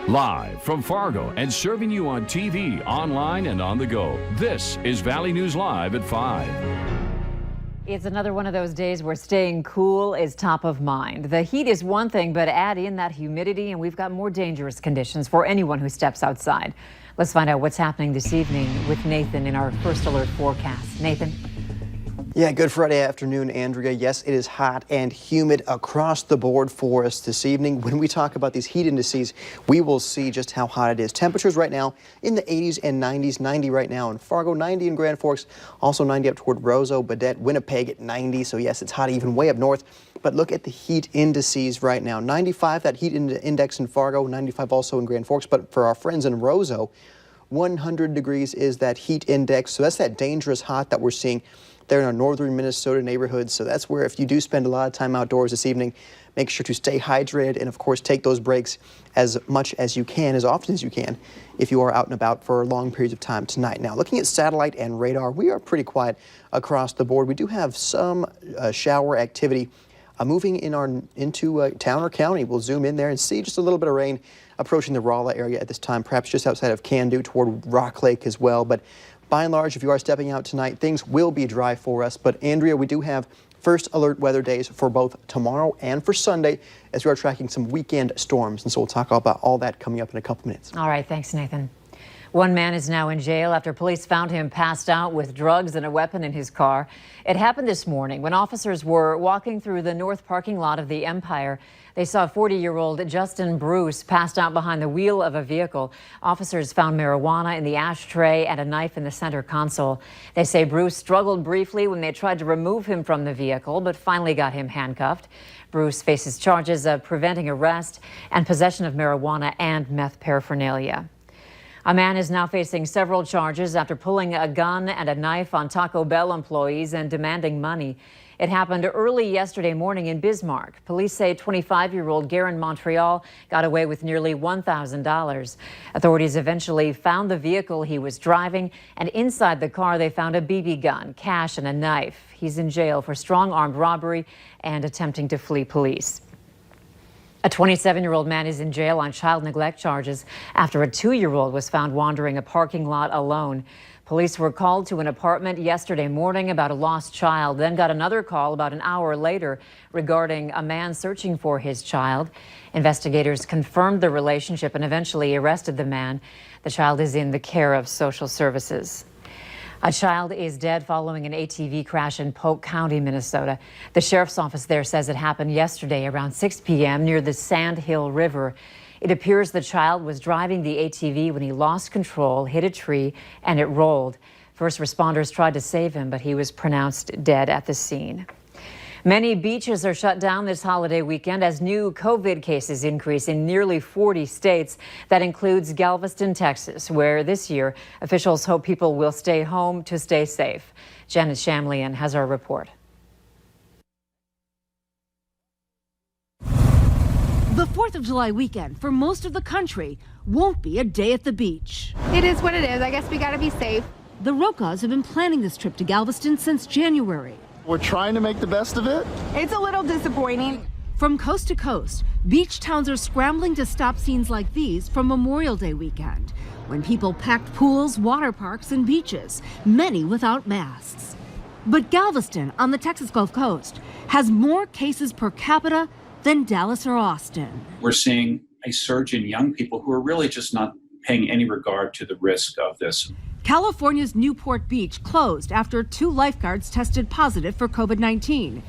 Live from Fargo and serving you on TV, online, and on the go. This is Valley News Live at 5. It's another one of those days where staying cool is top of mind. The heat is one thing, but add in that humidity and we've got more dangerous conditions for anyone who steps outside. Let's find out what's happening this evening with Nathan in our First Alert forecast. Nathan? Yeah, good Friday afternoon, Andrea. Yes, it is hot and humid across the board for us this evening. When we talk about these heat indices, we will see just how hot it is. Temperatures right now in the 80s and 90s, 90 right now in Fargo, 90 in Grand Forks, also 90 up toward Roseau, Baudette, Winnipeg at 90. So yes, it's hot even way up north. But look at the heat indices right now. 95, that heat index in Fargo, 95 also in Grand Forks. But for our friends in Roseau, 100 degrees is that heat index. So that's that dangerous hot that we're seeing there in our northern Minnesota neighborhoods. So that's where if you do spend a lot of time outdoors this evening, make sure to stay hydrated and of course take those breaks as much as you can, as often as you can, if you are out and about for long periods of time tonight. Now, looking at satellite and radar, we are pretty quiet across the board. We do have some shower activity moving into Towner County. We'll zoom in there and see just a little bit of rain approaching the Rolla area at this time, perhaps just outside of Candu toward Rock Lake as well. But by and large, if you are stepping out tonight, things will be dry for us. But Andrea, we do have first alert weather days for both tomorrow and for Sunday as we are tracking some weekend storms. And so we'll talk about all that coming up in a couple minutes. All right. Thanks, Nathan. One man is now in jail after police found him passed out with drugs and a weapon in his car. It happened this morning when officers were walking through the north parking lot of the Empire. They saw 40-year-old Justin Bruce passed out behind the wheel of a vehicle. Officers found marijuana in the ashtray and a knife in the center console. They say Bruce struggled briefly when they tried to remove him from the vehicle, but finally got him handcuffed. Bruce faces charges of preventing arrest and possession of marijuana and meth paraphernalia. A man is now facing several charges after pulling a gun and a knife on Taco Bell employees and demanding money. It happened early yesterday morning in Bismarck. Police say 25-year-old Garen Montreal got away with nearly $1,000. Authorities eventually found the vehicle he was driving, and inside the car they found a BB gun, cash, and a knife. He's in jail for strong armed robbery and attempting to flee police. A 27-year-old man is in jail on child neglect charges after a 2-year-old was found wandering a parking lot alone. Police were called to an apartment yesterday morning about a lost child, then got another call about an hour later regarding a man searching for his child. Investigators confirmed the relationship and eventually arrested the man. The child is in the care of social services. A child is dead following an ATV crash in Polk County, Minnesota. The sheriff's office there says it happened yesterday around 6 p.m. near the Sand Hill River. It appears the child was driving the ATV when he lost control, hit a tree, and it rolled. First responders tried to save him, but he was pronounced dead at the scene. Many beaches are shut down this holiday weekend as new COVID cases increase in nearly 40 states. That includes Galveston, Texas, where this year officials hope people will stay home to stay safe. Janet Shamlian has our report. The 4th of July weekend for most of the country won't be a day at the beach. It is what it is. I guess we got to be safe. The Rocas have been planning this trip to Galveston since January. We're trying to make the best of it. It's a little disappointing. From coast to coast, beach towns are scrambling to stop scenes like these from Memorial Day weekend, when people packed pools, water parks, and beaches, many without masks. But Galveston, on the Texas Gulf Coast, has more cases per capita than Dallas or Austin. We're seeing a surge in young people who are really just not paying any regard to the risk of this. California's Newport Beach closed after 2 lifeguards tested positive for COVID-19.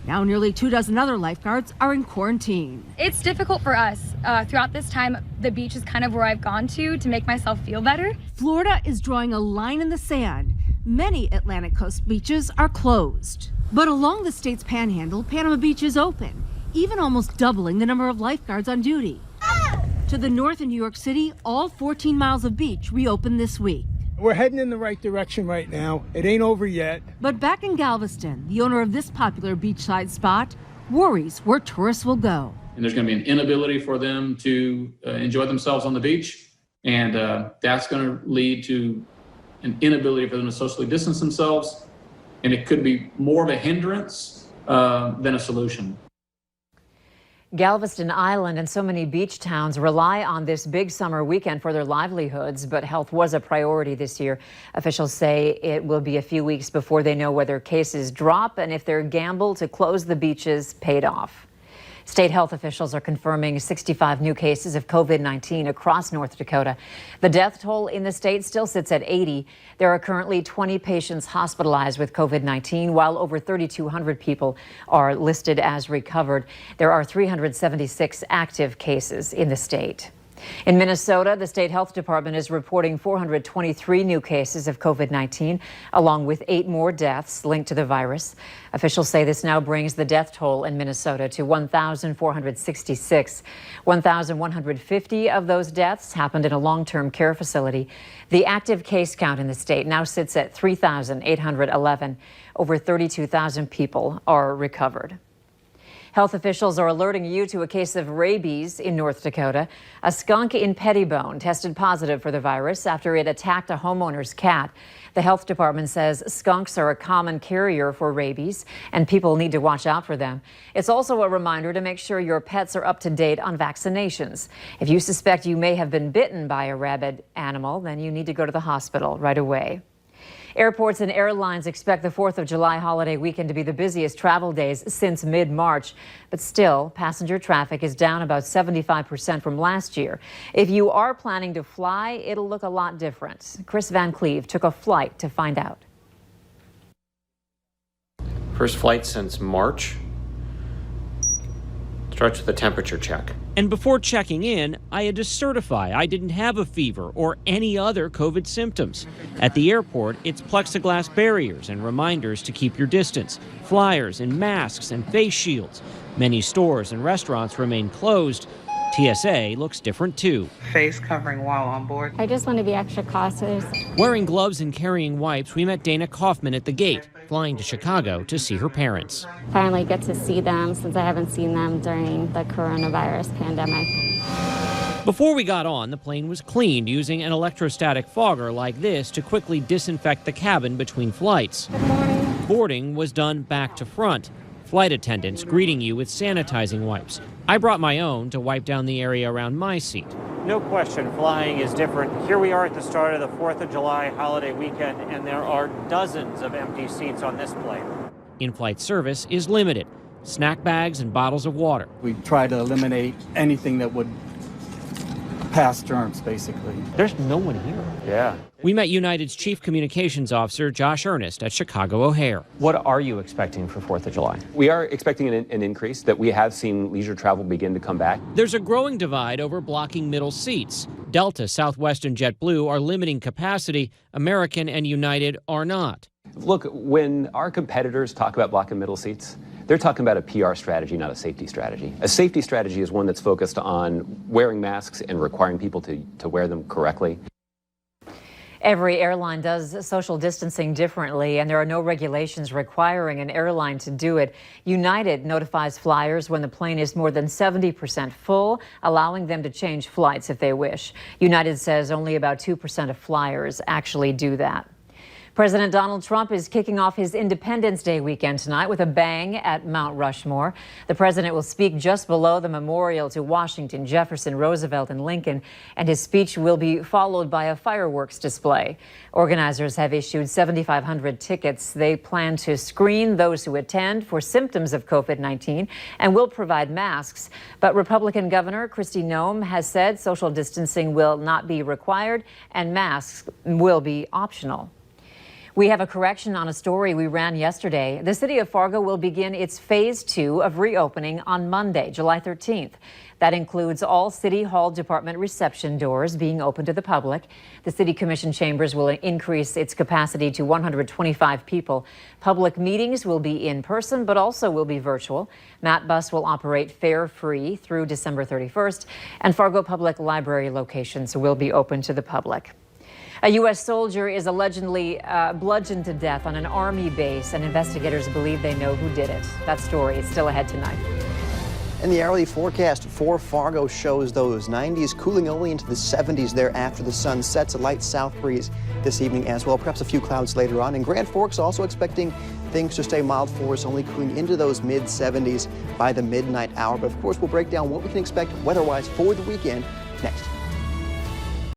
Now nearly 24 other lifeguards are in quarantine. It's difficult for us. Throughout this time, the beach is kind of where I've gone to make myself feel better. Florida is drawing a line in the sand. Many Atlantic coast beaches are closed. But along the state's panhandle, Panama Beach is open, even almost doubling the number of lifeguards on duty. To the north in New York City, all 14 miles of beach reopened this week. We're heading in the right direction right now. It ain't over yet. But back in Galveston, the owner of this popular beachside spot worries where tourists will go. And there's going to be an inability for them to enjoy themselves on the beach. And that's going to lead to an inability for them to socially distance themselves. And it could be more of a hindrance than a solution. Galveston Island and so many beach towns rely on this big summer weekend for their livelihoods, but health was a priority this year. Officials say it will be a few weeks before they know whether cases drop and if their gamble to close the beaches paid off. State health officials are confirming 65 new cases of COVID-19 across North Dakota. The death toll in the state still sits at 80. There are currently 20 patients hospitalized with COVID-19, while over 3,200 people are listed as recovered. There are 376 active cases in the state. In Minnesota, the state health department is reporting 423 new cases of COVID-19, along with 8 more deaths linked to the virus. Officials say this now brings the death toll in Minnesota to 1,466. 1,150 of those deaths happened in a long-term care facility. The active case count in the state now sits at 3,811. Over 32,000 people are recovered. Health officials are alerting you to a case of rabies in North Dakota. A skunk in Pettibone tested positive for the virus after it attacked a homeowner's cat. The health department says skunks are a common carrier for rabies and people need to watch out for them. It's also a reminder to make sure your pets are up to date on vaccinations. If you suspect you may have been bitten by a rabid animal, then you need to go to the hospital right away. Airports and airlines expect the 4th of July holiday weekend to be the busiest travel days since mid-March. But still, passenger traffic is down about 75% from last year. If you are planning to fly, it'll look a lot different. Chris Van Cleve took a flight to find out. First flight since March. Starts with a temperature check. And before checking in, I had to certify I didn't have a fever or any other COVID symptoms. At the airport, it's plexiglass barriers and reminders to keep your distance, flyers and masks and face shields. Many stores and restaurants remain closed. TSA looks different too. Face covering while on board. I just want to be extra cautious. Wearing gloves and carrying wipes, we met Dana Kaufman at the gate, flying to Chicago to see her parents. Finally get to see them since I haven't seen them during the coronavirus pandemic. Before we got on, the plane was cleaned using an electrostatic fogger like this to quickly disinfect the cabin between flights. Good morning. Boarding was done back to front. Flight attendants greeting you with sanitizing wipes. I brought my own to wipe down the area around my seat. No question, flying is different. Here we are at the start of the 4th of July holiday weekend, and there are dozens of empty seats on this plane. In-flight service is limited. Snack bags and bottles of water. We try to eliminate anything that would pass germs, basically. There's no one here. Yeah. We met United's Chief Communications Officer, Josh Earnest, at Chicago O'Hare. What are you expecting for 4th of July? We are expecting an increase, that we have seen leisure travel begin to come back. There's a growing divide over blocking middle seats. Delta, Southwest, and JetBlue are limiting capacity. American and United are not. Look, when our competitors talk about blocking middle seats, they're talking about a PR strategy, not a safety strategy. A safety strategy is one that's focused on wearing masks and requiring people to wear them correctly. Every airline does social distancing differently, and there are no regulations requiring an airline to do it. United notifies flyers when the plane is more than 70% full, allowing them to change flights if they wish. United says only about 2% of flyers actually do that. President Donald Trump is kicking off his Independence Day weekend tonight with a bang at Mount Rushmore. The president will speak just below the memorial to Washington, Jefferson, Roosevelt, and Lincoln, and his speech will be followed by a fireworks display. Organizers have issued 7,500 tickets. They plan to screen those who attend for symptoms of COVID-19 and will provide masks. But Republican Governor Kristi Noem has said social distancing will not be required and masks will be optional. We have a correction on a story we ran yesterday. The city of Fargo will begin its phase 2 of reopening on Monday, July 13th. That includes all City Hall Department reception doors being open to the public. The City Commission chambers will increase its capacity to 125 people. Public meetings will be in person, but also will be virtual. Matt Bus will operate fare-free through December 31st, and Fargo Public Library locations will be open to the public. A U.S. soldier is allegedly bludgeoned to death on an Army base, and investigators believe they know who did it. That story is still ahead tonight. And the hourly forecast for Fargo shows those 90s cooling only into the 70s there after the sun sets. A light south breeze this evening as well, perhaps a few clouds later on. And Grand Forks also expecting things to stay mild for us, only cooling into those mid 70s by the midnight hour. But of course, we'll break down what we can expect weather-wise for the weekend next.